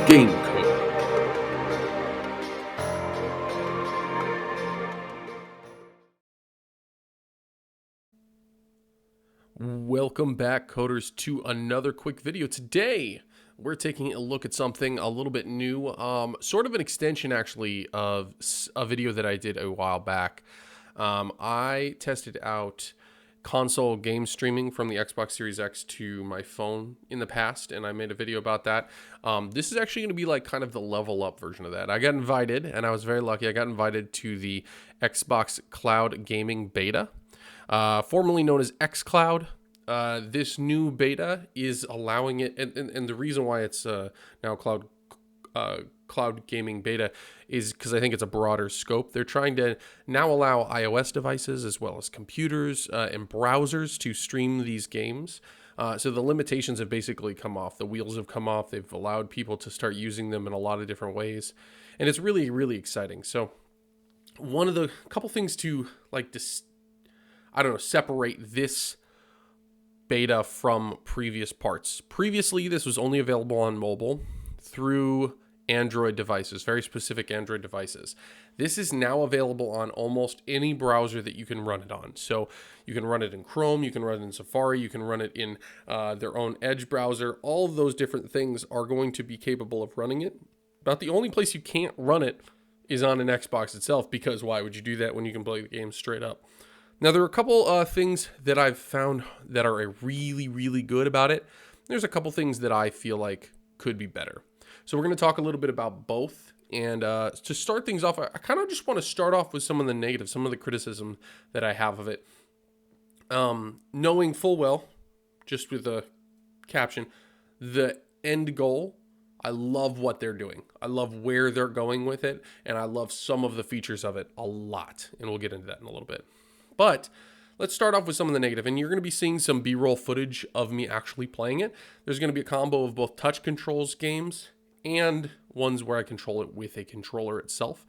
GameKO. Welcome back, coders, to another quick video. Today, we're taking a look at something a little bit new, sort of an extension, actually, of a video that I did a while back. I tested out console game streaming from the Xbox Series X to my phone in the past, and I made a video about that. This is actually going to be like kind of the level up version of that. I got invited, and I was very lucky. I got invited to the Xbox Cloud Gaming Beta, formerly known as xCloud. This new beta is allowing it, and the reason why it's now Cloud Gaming Beta is because I think it's a broader scope. They're trying to now allow iOS devices as well as computers and browsers to stream these games. So the limitations have basically come off. The wheels have come off. They've allowed people to start using them in a lot of different ways, and it's really, really exciting. So one of the couple things to separate this beta from previous parts. Previously, this was only available on mobile through Android devices, very specific Android devices. This is now available on almost any browser that you can run it on. So you can run it in Chrome, you can run it in Safari, you can run it in their own Edge browser. All of those different things are going to be capable of running it. About the only place you can't run it is on an Xbox itself, because why would you do that when you can play the game straight up? Now, there are a couple things that I've found that are really, really good about it. There's a couple things that I feel like could be better. So we're going to talk a little bit about both. And to start things off, I kind of just want to start off with some of the negatives, some of the criticism that I have of it. Knowing full well, just with a caption, the end goal, I love what they're doing. I love where they're going with it. And I love some of the features of it a lot. And we'll get into that in a little bit. But let's start off with some of the negative, and you're going to be seeing some B-roll footage of me actually playing it. There's going to be a combo of both touch controls games and ones where I control it with a controller itself.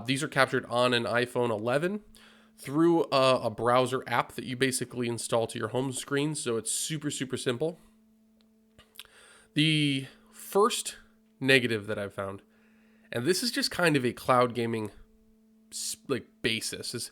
These are captured on an iPhone 11 through a browser app that you basically install to your home screen, so it's super, super simple. The first negative that I've found, and this is just kind of a cloud gaming basis,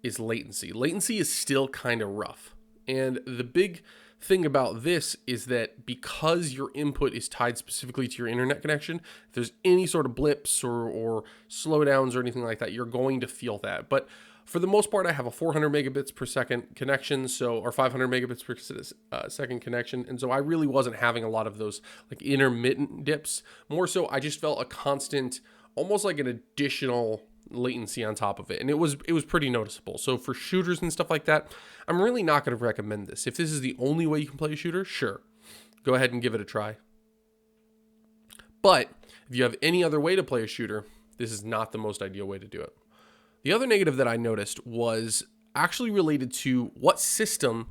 is latency. Latency is still kind of rough. And the big thing about this is that because your input is tied specifically to your internet connection, if there's any sort of blips or slowdowns or anything like that, you're going to feel that. But for the most part, I have a 400 megabits per second connection, or 500 megabits per second connection. And so I really wasn't having a lot of those like intermittent dips. More so, I just felt a constant, almost like an additional latency on top of it, and it was pretty noticeable. So for shooters and stuff like that, I'm really not going to recommend this. If this is the only way you can play a shooter, sure, go ahead and give it a try. But if you have any other way to play a shooter, this is not the most ideal way to do it. The other negative that I noticed was actually related to what system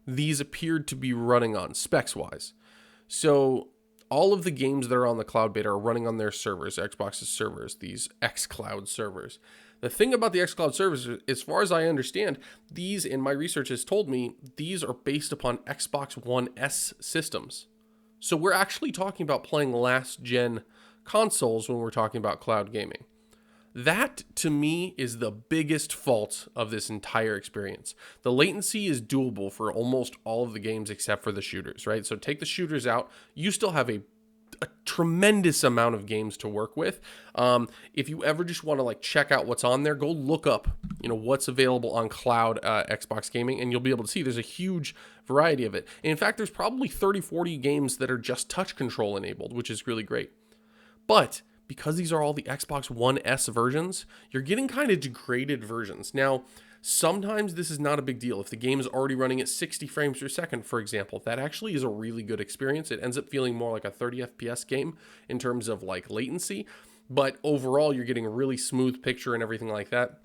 these appeared to be running on, specs wise. So all of the games that are on the cloud beta are running on their servers, Xbox's servers, these xCloud servers. The thing about the xCloud servers, as far as I understand, these, in my research has told me, these are based upon Xbox One S systems. So we're actually talking about playing last gen consoles when we're talking about cloud gaming. That, to me, is the biggest fault of this entire experience. The latency is doable for almost all of the games except for the shooters, right? So take the shooters out, you still have a tremendous amount of games to work with. If you ever just want to check out what's on there, go look up, what's available on cloud Xbox gaming, and you'll be able to see there's a huge variety of it. And in fact, there's probably 30, 40 games that are just touch control enabled, which is really great. But because these are all the Xbox One S versions, you're getting kind of degraded versions. Now, sometimes this is not a big deal. If the game is already running at 60 frames per second, for example, that actually is a really good experience. It ends up feeling more like a 30 FPS game in terms of latency. But overall, you're getting a really smooth picture and everything like that.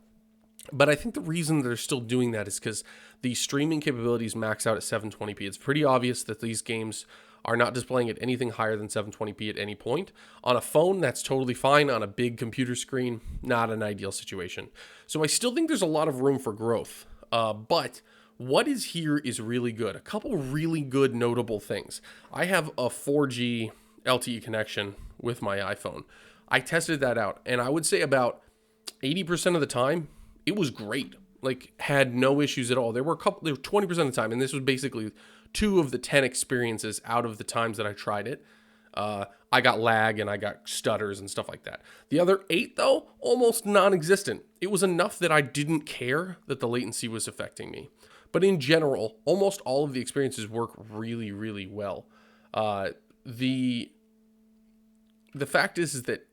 But I think the reason they're still doing that is because the streaming capabilities max out at 720p. It's pretty obvious that these games are not displaying at anything higher than 720p at any point. On a phone, that's totally fine. On a big computer screen, not an ideal situation. So I still think there's a lot of room for growth. But what is here is really good. A couple really good notable things. I have a 4G LTE connection with my iPhone. I tested that out, and I would say about 80% of the time, it was great. Like, had no issues at all. There were 20% of the time, and this was basically 2 of the 10 experiences out of the times that I tried it. I got lag and I got stutters and stuff like that. The other 8, though, almost non-existent. It was enough that I didn't care that the latency was affecting me. But in general, almost all of the experiences work really, really well. The fact is that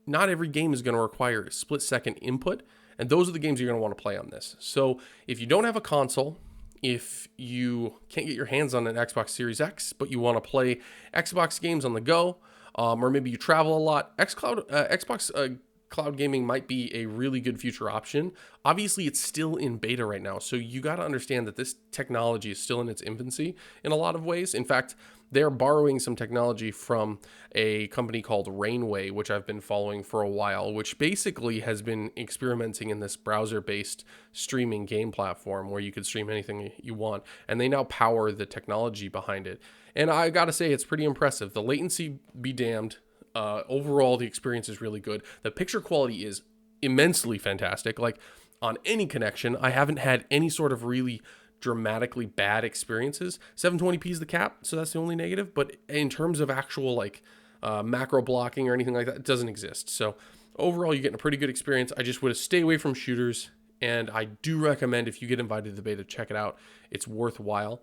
not every game is going to require split-second input, and those are the games you're going to want to play on this. So if you don't have a console, if you can't get your hands on an Xbox Series X, but you want to play Xbox games on the go, or maybe you travel a lot, Xbox cloud gaming might be a really good future option. Obviously, it's still in beta right now, so you got to understand that this technology is still in its infancy in a lot of ways. In fact, they're borrowing some technology from a company called Rainway, which I've been following for a while, which basically has been experimenting in this browser-based streaming game platform where you could stream anything you want, and they now power the technology behind it. And I gotta say, it's pretty impressive. The latency be damned. Overall, the experience is really good. The picture quality is immensely fantastic. Like, on any connection, I haven't had any sort of really dramatically bad experiences. 720p is the cap, so that's the only negative. But in terms of actual like macro blocking or anything like that, it doesn't exist. So overall, you're getting a pretty good experience. I just would stay away from shooters, and I do recommend if you get invited to the beta, check it out. It's worthwhile.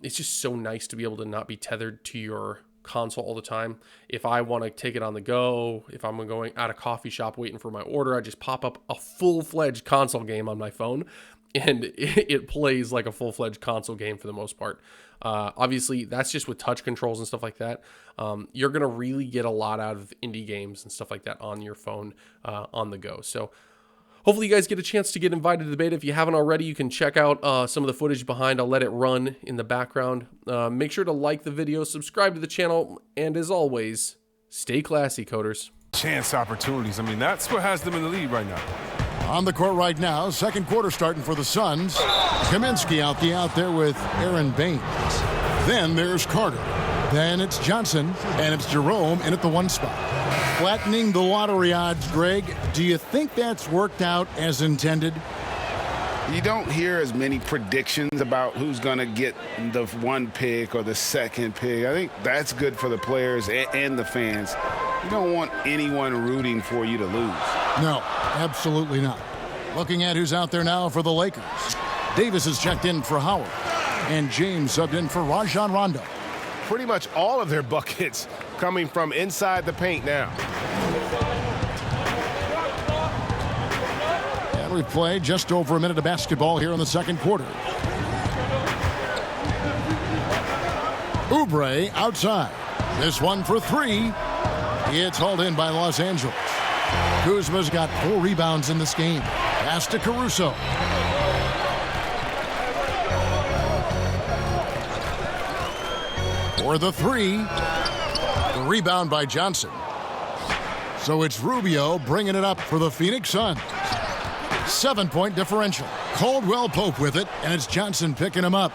It's just so nice to be able to not be tethered to your console all the time. If I want to take it on the go, if I'm going at a coffee shop waiting for my order, I just pop up a full-fledged console game on my phone, and it plays like a full-fledged console game for the most part. Obviously, that's just with touch controls and stuff like that. You're going to really get a lot out of indie games and stuff like that on your phone on the go. So hopefully you guys get a chance to get invited to the beta. If you haven't already, you can check out some of the footage behind. I'll let it run in the background. Make sure to like the video, subscribe to the channel, and as always, stay classy, coders. Chance opportunities. I mean, that's what has them in the lead right now. On the court right now, second quarter starting for the Suns. Kaminsky out there with Aaron Baines. Then there's Carter. Then it's Johnson, and it's Jerome in at the 1 spot. Flattening the lottery odds, Greg. Do you think that's worked out as intended? You don't hear as many predictions about who's going to get the 1 pick or the 2nd pick. I think that's good for the players and the fans. You don't want anyone rooting for you to lose. No, absolutely not. Looking at who's out there now for the Lakers. Davis is checked in for Howard, and James subbed in for Rajon Rondo. Pretty much all of their buckets coming from inside the paint now. And we've played just over a minute of basketball here in the second quarter. Oubre outside. This one for 3. It's hauled in by Los Angeles. Kuzma's got 4 rebounds in this game. Pass to Caruso. For the 3. The rebound by Johnson. So it's Rubio bringing it up for the Phoenix Suns. 7-point differential. Caldwell Pope with it, and it's Johnson picking him up.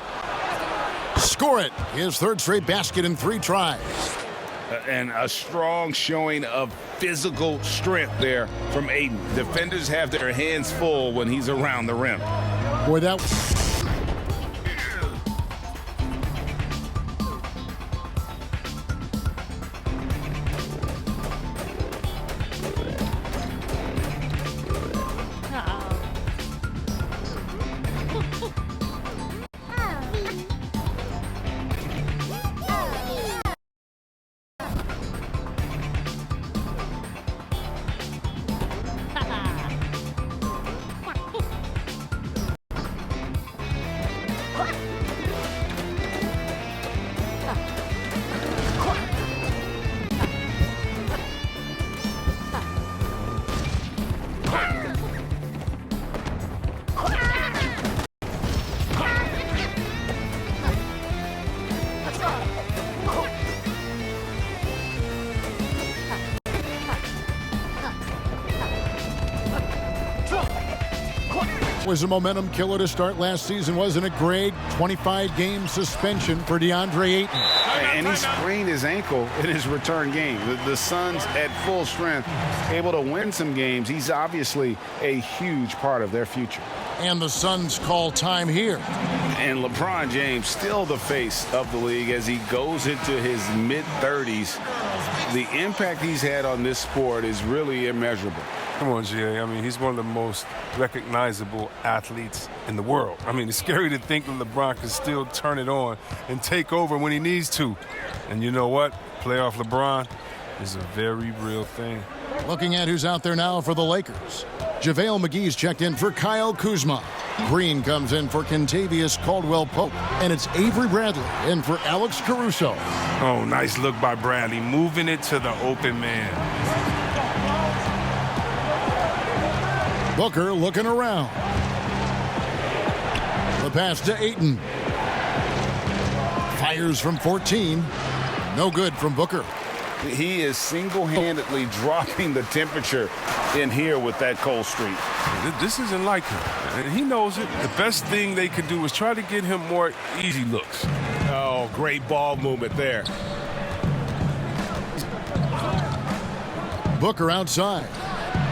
Score it. His 3rd straight basket in 3 tries. And a strong showing of physical strength there from Aiden. Defenders have their hands full when he's around the rim. Boy, that... Was a momentum killer to start last season, wasn't it, Greg? 25-game suspension for DeAndre Ayton. And he sprained his ankle in his return game. The Suns at full strength, able to win some games. He's obviously a huge part of their future. And the Suns call time here. And LeBron James still the face of the league as he goes into his mid-30s. The impact he's had on this sport is really immeasurable. Come on, Jay. I mean, he's one of the most recognizable athletes in the world. I mean, it's scary to think that LeBron can still turn it on and take over when he needs to. And you know what? Playoff LeBron is a very real thing. Looking at who's out there now for the Lakers. JaVale McGee's checked in for Kyle Kuzma. Green comes in for Kentavious Caldwell-Pope. And it's Avery Bradley in for Alex Caruso. Oh, nice look by Bradley, moving it to the open man. Booker looking around. The pass to Ayton. Fires from 14. No good from Booker. He is single-handedly dropping the temperature in here with that cold streak. This isn't like him, and he knows it. The best thing they could do is try to get him more easy looks. Oh, great ball movement there. Booker outside.